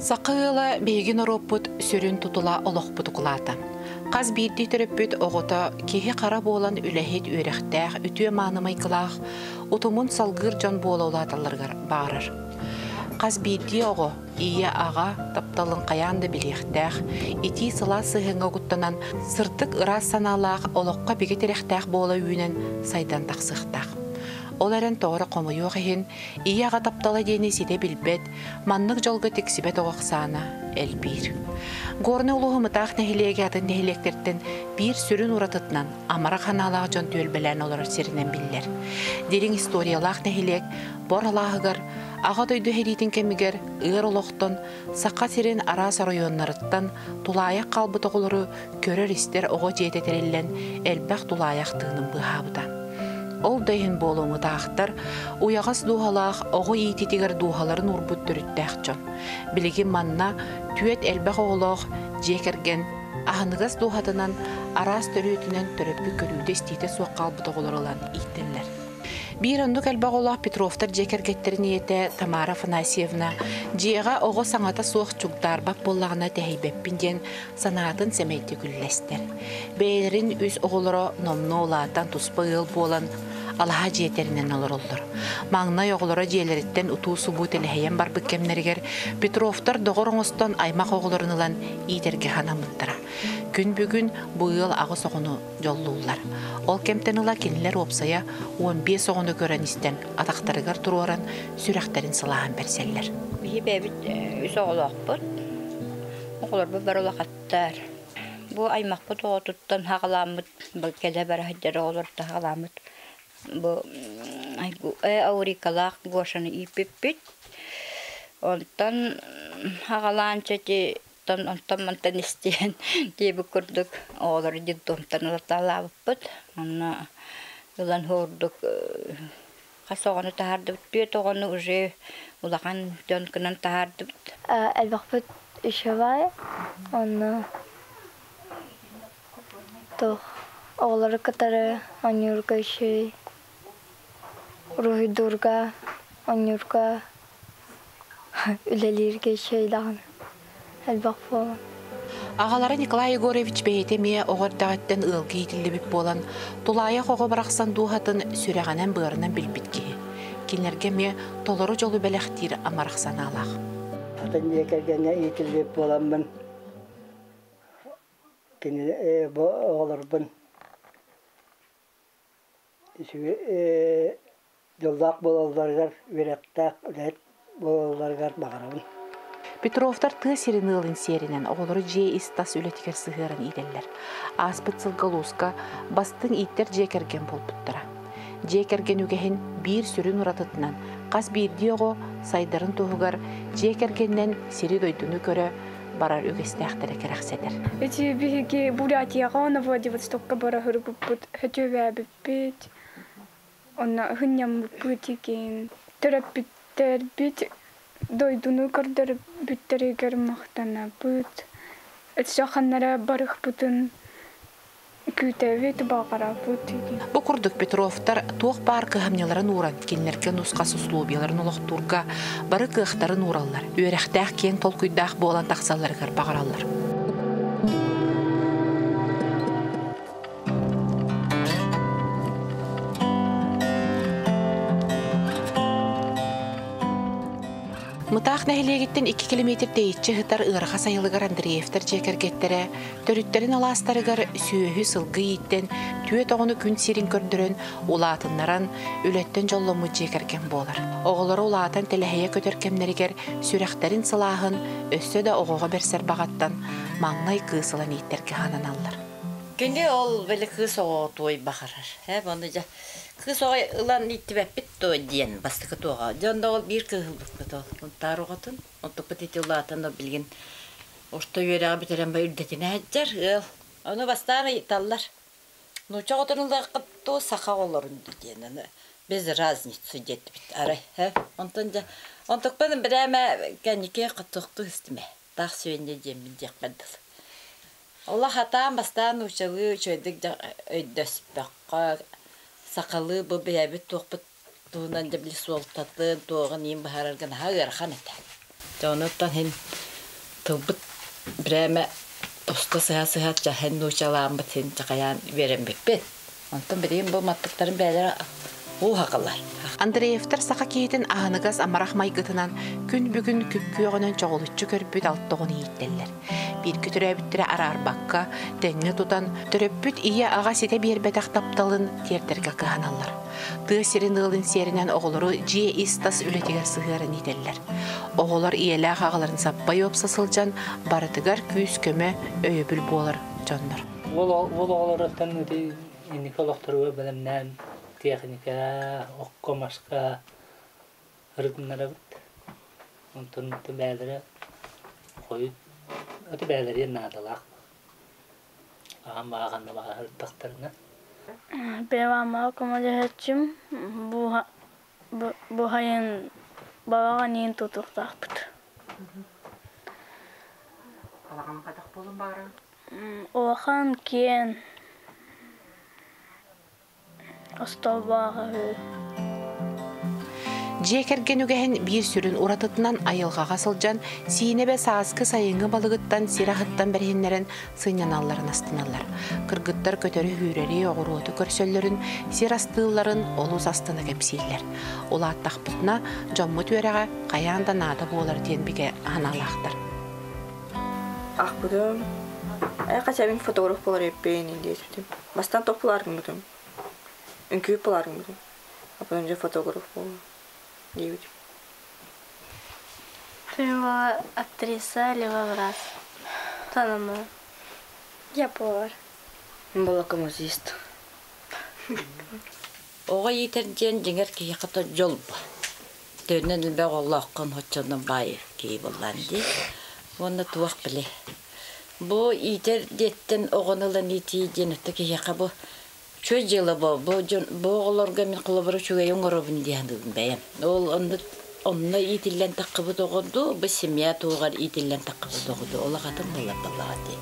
Сақыла бейгін ороппут сүрін тұтыла олықпыт құлата. Қаз бейді түріппіт оғыта кеге қара болан үләхет өріқтәқ, үтіе манымай қылақ, ұтымын салғыр жан бола олаталарғар бағырыр. Қаз бейді оғы, ие аға тапталын қаянды білектәқ, ити сыла сығынға құттанан сыртық ырас саналақ олыққа бекетеректәқ бола үйінен сайдан тақсықтақ. Оларын тоғыры қомыйу қиын, ие аға таптала дейіне сиде білбет, маннық жолғы тексібет оғықсана әлбір. Горны ұлығы мұтақ нәхілеге атын нәхілектерден бір сүрін ұратытынан амара қаналағы жон төлбелән олар серінен білдер. Дерің историялақ нәхілек бор алағығыр, аға дойды херитін кемігер ұғыр олықтан, саққа серін арас районларыттан тулаяқ қалбыты қолыры көрір істер оғы жететерелен әлбәқ тулаяқ тығының бұғабыда. Ол дайын болуымы тағықтар, уяғас дұғалақ, оғы ететігер дұғаларын ұрбыт түріттәқ жон. Білеген манна түйет әлбәқ оғылық жекерген, ағынығас дұғатынан арас түрітінен түріпі көруді істейті соққал бұтығылырылан еттілер. Bir öndük elbağolaq Petrovtar jekергеттерін ете Тамара Афанасьевна жеға оғы саңата соқ чугдар бап боллағына тәйбеппінден санатын сәмейті күллестер. Бәйлерін үз оғылыры номны олатан тұспығыл болан Алаға жетерінен олар олар. Маңнай оғылары жиелеріттен ұту сұбу телехейен бар бүккемнергер Петровтар доғырыңыстан аймақ оғыларынылан итерге ханамыттыра. Күн бүгін бұйыл ағы соғыны жоллуулар. Ол кемтеніла кенілер опсая 15 соғыны көрен істен атақтарығар тұруаран сүрәқтерін сылаған берселер. Бәбіт үз оғылақ бұд. Оғылар бұл бір олақаттар. Бұл аймақ бұд оғытыттан хағаламыд. Бұл кәлі бәрі хәддері оғыларда хағаламыд. Бұл аурикалақ ғошаны ипеппет. Онтан хағаланча онтан мантан істейін дейбі күрдік. Оғылары деддомтан ұлаталабыппыд. Онна ұлан ғордық қасоғаны тағардыбыт. Бет оғаны ұжы ұлақан жонкынан тағардыбыт. Әлбақпыт үші бай. Онна тұқ оғылары кітары анюрға үші. Ruhidurga, Anyurga, Ülelirge şeylan, elbaq falan. Ağaları Nikolay Yegorovich beyetemiye oğurdağıtten ılgı itilli bip bolan, tulaya qoğu bıraksan duhatın süreğenen bığırından bilbitki. Kinlerge me toluru jolu belektir amaraqsan alaq. Atan yekergene itilli bip bolan ben. Kinler bu oğlar ben. Yoldak bolallargar, verektak, ület bolallargar bağırın. Petrovtar tığ serin ılın serinen oğulları je istas ületiker sığıran iderler. Aspıt sılgaluska bastın itler jekergen bolputtura. Jekergen ügehin bir sürün uratıtынан, qas bir diyoğu saydarın toğugar jekergenden seri doydunu göre barar ügestəxtərə kərəxsədir. Эти биги Бурятияга на Владивостокка бара хырбыппыт, хөтөбәбиппит. Онна хынням бүтиген төрөппиттер бит дойдуну көрдөр бүттерегер мактана бут. Эцжаханнара барыхпытын күтәвет багара бүтиген. Бу курдук Петровтар туох паркы хамняларын уран кенлерге нускасы условияларын улактурга бары кыхтарын ураллар. Өрәхтәх кен толкуйдах болан тақсаларгар багараллар. Мытақ нәхілегеттен 2 километр дейітші ғытар ұрға сайылығар Андреевтер жекергеттері, төріттерін аластарығар сүйі сылғы еттен, түйет оғыны күн серін көрдірін улатынларан өлеттен жоллымы жекерген болар. Оғылары улатын тәліхея көтеркемнерігер сүрәқтерін сылағын өссі да оғыға берсер бағаттан маңнай қысылан еттерге ханан алылар. Күнде ол бәлі қыс оғы той бағарар. Kız oğay ılan itibepit to diyen bastıkı toğa. Jonda ol bir kıhıldık to. Ontar oğatın. Ontuk patiti ulatan da bilgin. Oşta yöreğe bitiren bay ürdetine haccar. Onu bastağına tallar. Nuçak otanılda kıttı saka olurun diyen. Biz raznitsu jet bit aray. Ontuk benim bireme kendike kıtıktı istime. Dağ süvende cemin cekbedil. Allah hatam bastağına uçağı çöydük öydös bakka. Sakalı bu beyabet toqput tuğundan da bilis oltatın, tuğun yiyim baharargan hağır xanete. Jonathan hen Tılbıt bireme usta sıha cahen nuşalan bitin çakayan veren bek. Ondan bireyim bu matlıkların beyleri bu hakalar. Andreevter saka kiyeten ahınıgaz amaraq maygıtınan gün bugün kükküyöğünün çoğulutçu körpüt alttığını yitteller. Bir kütürebüttüre arar bakka, denge tutan, töröpbüt iya ağa sete bir bedak taptalın terterge kıhanallar. Tığ sirin ığılın serinen oğuluru ciye istas ületiger sığırın yiteller. Oğular iyelağ ağaların sappayı opsasılcan, barıtıgar küs köme öyöbül boğular canlar. Ол олараттан өте николоқтыры білімнен техника, оққомашқа ырғынлары бұд. Онтын бәлері қойып, өте бәлері надылақ. Ағам бағанды баға ырттақтарына. Бевама комаja hechim bu hayın babaga neyin tutuqtaqpıt. Қалаған қадақ болын бары? Oğan kiyen Осталбаға Жекерген үгәһен bir сүрін уратытынан айылғаға сылжан, сиінебе саазкы сайыңы балығыттан, сирахыттан бәрхенлерін сыйнаналарын астыналар. Кыргыттар көтөрі хүрері оғыруоты көрсөллерін, сирастыларын олуз астыны кәпсейлер. Ола аттақпытына жоммы төреға қаяанда нада болар ден біге аналақтар. Ақпыдым, қачабин фотограф болар еппейін дейсбітім. Бастан тоқ боларғын бұдым. Үнкүйіп боларғын бұдым. Апыдым же фотограф болар. Девять. Ты была актриса или выброс? Танама. Я повар. Была коммузист. Оға етерден жеңер кей қата жол ба. Төнен үлбәг Аллахқын хотчандан байы кей боланды. Оны туақ біле. Бұ етер деттен оғанылан еті денетті кей қабы. Чөз жылы бұл оларға мен құлабыры чөге оңырабын дейіндігін бәйім. Ол онына етілен таққыбы тоғыды, бұл семья туғар етілен таққыбы тоғыды. Ола қатын болар дей.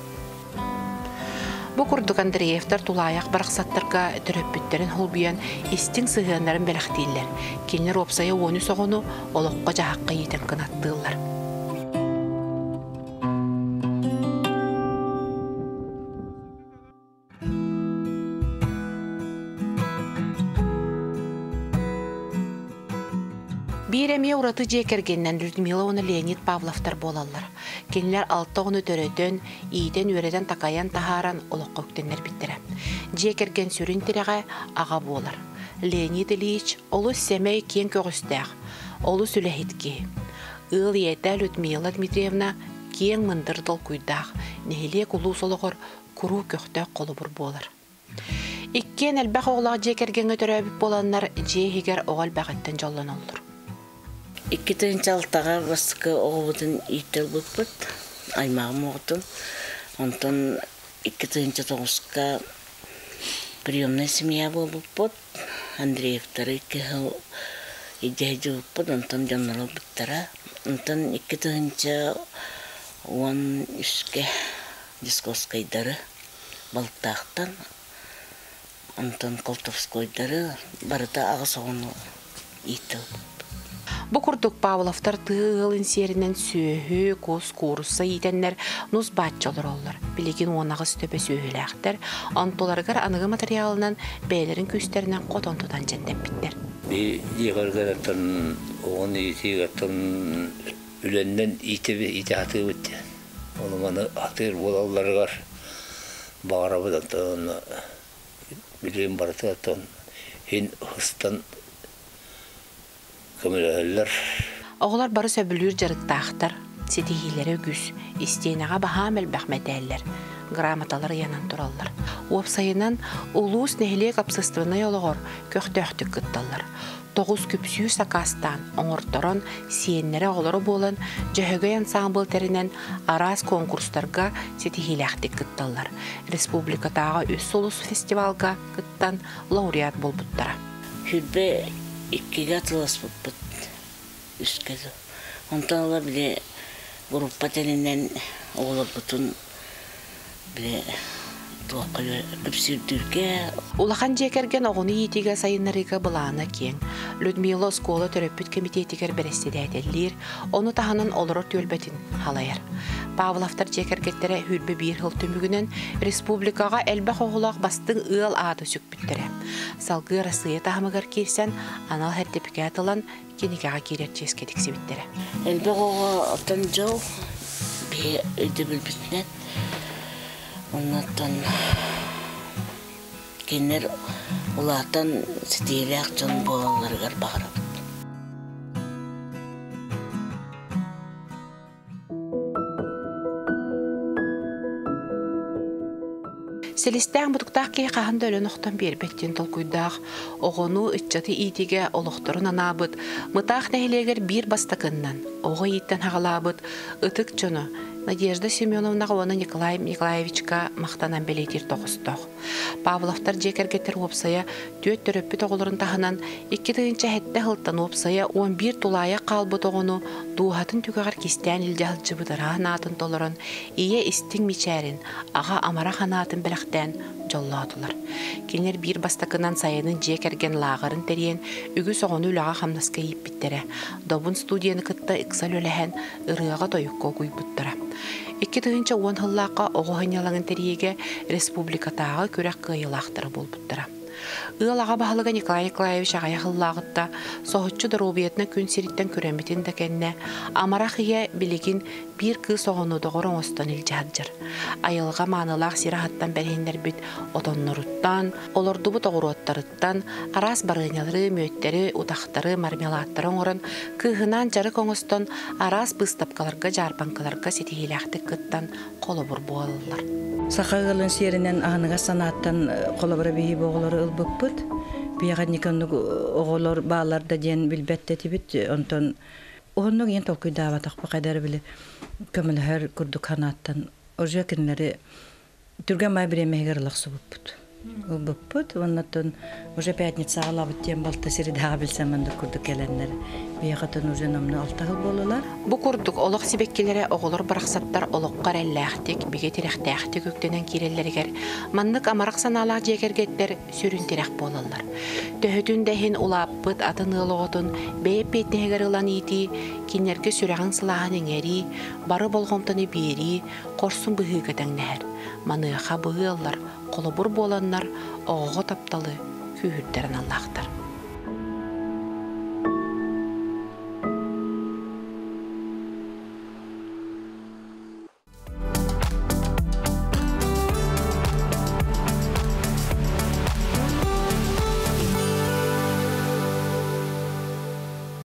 Бұ күрдік Андреевтар тулаяқ барақсаттарға түрөппүттерін хулбиян истің сығынларын бәліқтейлер. Келінер опсайы оны соғыны олыққа жағаққа етін қынаттығылар. Bir emeye uğratı jekергenden Людмила оны Леонид Павловтар болалар. Келінер алты оны төрөдөн, ийден өреден такаян тахаран олыққа өктенлер биттірі. Жекерген сүрін тіреға аға болар. Леонид Ильич олы семей кен көгістәқ, олы сүләхетке. Ил ете Людмила Дмитриевна кен мындырдыл күйдақ, нехеле кулу солығыр күру көқтәқ қолы бұр болар. Иккен әлбәқ оғлақ жекерген өтірәбіп боланлар жейгер оғал бәғеттен жоллан олыр. Iki tığınçaltağa baskı oğudun itil bıpıt, aymağım oğudun. Ondan iki tığınçaltağa приемная семья был быпыт, Андреевтары iki hıl идеяжы bıpıt, ondan canlılı bıttara. Ondan iki tığınça on üske diskoskaydarı balıktağıttan, ondan koltovskoydarı barıda ağız oğunu itil bıpıt. Bu kurduk Pavlovtar tığılın serinden söhü, kos, kursa yitenler nuz batçalar olur. Bilegin onağız töpe söhüləqtər, antolargar anığı materialından beylerin küsterinden qoton tutan cendep bitler. Bir yığırgaratan, oğun itiğatan ülenden iti hatı bitti. Onun bana hatır bolalları var. Bağırabıdan, bileyim baratatan, hin hıstan Oğlar barı söbülür jarıktağıttar, setihilere güz, isteyinağa bahamel bəhmədəllər, gramataları yanan turallar. Uapsayınan ulus nehliye kapsıstığına yoluğur, köxtöxtük gıttallar. 9 küpsüyü sakastan, oңortoron siyenlere oğları bolan, jöhögöy ansambıl terinen araz konkurslarga setihiləxtik gıttallar. Respublikatağa üs ulus festivalga gıttan laureat bolbuttara. Hübbe ikkiga tılıs bıpıt üskedi. Ondan ola bile gruppa teninden oğla butun bile Улахан жекерген оғыны етіге сайынарыға бұлағына кен. Людмила скола төрөппіт комитетігер берестедәтелер, оны тағынан олырыр төлбетін халайыр. Павловтар жекергеттері хүрбі бір хыл түмігінен республикаға әлбәқ оғылақ бастың ұл ады сөкпіттірі. Салғы расыйы тағымығыр керсен, анал әртепіке атылан кенекеға керер ческедік себеттері. Әлбәқ оға атын жау бе өйді білбітінен. Оннаттан кенер улаатан сетелек жон болаларгар багарабыт. Селестәң бұдықтақ кей қағында өлі ноқтан бербеттен толкуйдақ, оғыну үтчаты итіге олықтырын анабыт, мұтақ нәхілегер бір бастақыннан, оғы еттен ағалабыт, ұтық жоны, Надежда Семеновна оны Николай Николаевичка мақтанан белетер тоғыстық. Павловтар жекергеттер опсая, төт төрөппі тоғылырын тағынан, 2-тігінші әтті ғылттан опсая, 11 тулая қалбы тоғыну, дуғатын түгіғар кестен үлді ғылчы бұдыра натын толырын, ие істің мечәрін, аға амара қанатын біліқтен жолладылар. Келнер бір бастақынан сайының жекерген лағырын тәрен, үгі соғыны үліға қамнасқа еп біттері. Добын студияны кытта ықсал өліген ұрыға тойыққа көй бұттыра. 2-тігінші 10 ғыллаққа оғығынялығын тәріге республикатағы көрек қиылақтыры бол бұттыра. Ыалаға бағылыға Николай Николаевич ағая ғыллағытта соғытчы дұрубиетіні күн серіттен көрәметін дәкенне амарақ ие білігін бір қыз оғынуды ғорын остан үлжаджыр. Айылға маңылақ сирағаттан бәрхендер бүт отоннұруттан, олырды бұт оғыруаттарыттан, арас барынялары, мөттері, утақтары, мармелаттары оңырын күйғынан жары коңыстан арас бұстапқаларға, жарпанқаларға сетихиләқтік күттан қолы бұр болылар. Сақағылын серінен ағыныға санаттан қолы бұры бейі боғылары ылбықпыд. Бияға неконны оғылар бағаларда ден білбәтті тебет, онтан оғынның ең толкүйді аватақ бақайдар білі көмілі күрді қанаттан. Оржа кінлері түрген май біремегер лақсы бұппыд. Бұппыд, оннаттан уже пятница алабыд ден балта сирідағы білсәмінді күрді кәләнлер. Бияғатын уже намны алтағыл болылар. Бұ күрдік олық себеккелері оғылыр бірақсаттар олыққар әлләқтік, біге теректәқтік өктенен керелерігер. Маннық амарақ саналақ жекергеттер сүрін терек болылар. Төхітін дәхін улаппыд атын ұлығытын бәйіп бетнегер ұлан еті, кенерге сүрәғын сылағының әрі, бары болғымтыны бері, қорсын бұғығыдан нәр. Маныға бұғылар, қолы бұр боланлар, оғы тапталы күйірдерін Allah'tır.